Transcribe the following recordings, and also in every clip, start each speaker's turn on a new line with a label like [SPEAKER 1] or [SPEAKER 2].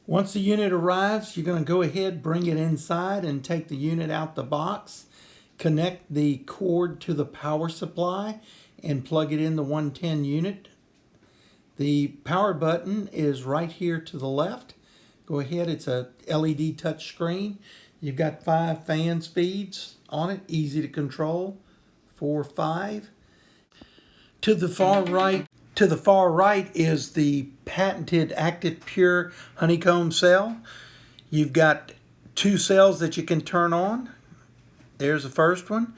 [SPEAKER 1] Once the unit arrives, you're going to go ahead, bring it inside and take the unit out the box, connect the cord to the power supply and plug it in the 110 unit. The power button is right here to the left. Go ahead, it's a LED touch screen. You've got 5 fan speeds on it, easy to control, 4, 5. To the far right is the patented Active Pure honeycomb cell. You've got 2 cells that you can turn on. There's the first one.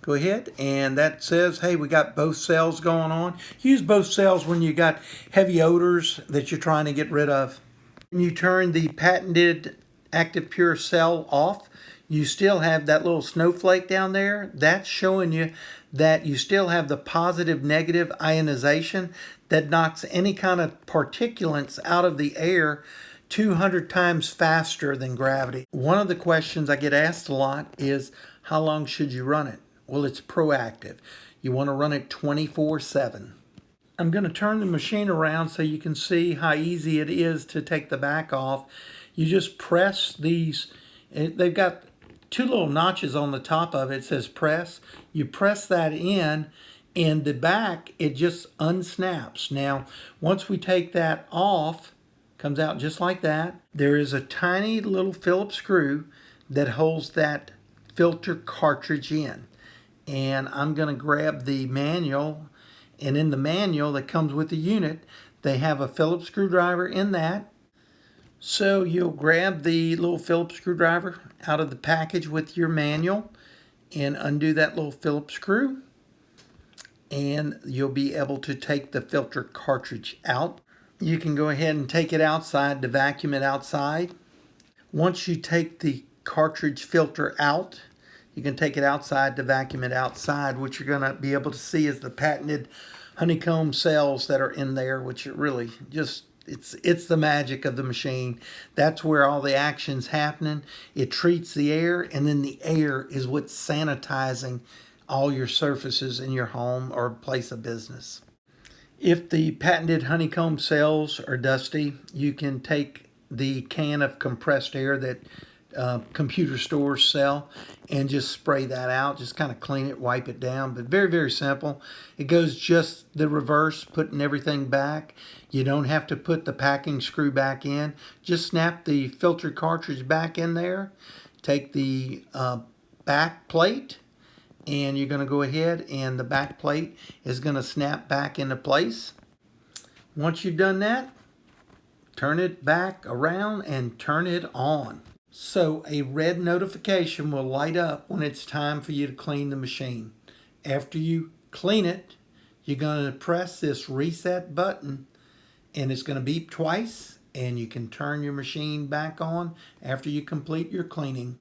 [SPEAKER 1] Go ahead, and that says, hey, we got both cells going on. Use both cells when you got heavy odors that you're trying to get rid of. When you turn the patented Active Pure cell off, you still have that little snowflake down there. That's showing you that you still have the positive negative ionization that knocks any kind of particulates out of the air 200 times faster than gravity. One of the questions I get asked a lot is, how long should you run it? Well, it's proactive. You want to run it 24/7. I'm going to turn the machine around so you can see how easy it is to take the back off. You just press these. They've got 2 little notches on the top of it. It says press. You press that in, and the back, it just unsnaps. Now, once we take that off, comes out just like that. There is a tiny little Phillips screw that holds that filter cartridge in. And I'm going to grab the manual, and in the manual that comes with the unit, they have a Phillips screwdriver in that. So you'll grab the little Phillips screwdriver out of the package with your manual and undo that little Phillips screw, and you'll be able to take the filter cartridge out. You can go ahead and take it outside to vacuum it outside. Once you take the cartridge filter out, you can take it outside to vacuum it outside. What you're going to be able to see is the patented honeycomb cells that are in there, which are really just, it's the magic of the machine. That's where all the action's happening. It treats the air, and then the air is what's sanitizing all your surfaces in your home or place of business. If the patented honeycomb cells are dusty, you can take the can of compressed air that computer stores sell and just spray that out. Just kind of clean it, wipe it down, but very, very simple. It goes just the reverse, putting everything back. You don't have to put the packing screw back in. Just snap the filter cartridge back in there. Take the back plate, and you're going to go ahead, and the back plate is going to snap back into place. Once you've done that, turn it back around and turn it on. So a red notification will light up when it's time for you to clean the machine. After you clean it, you're going to press this reset button, and it's going to beep twice, and you can turn your machine back on after you complete your cleaning.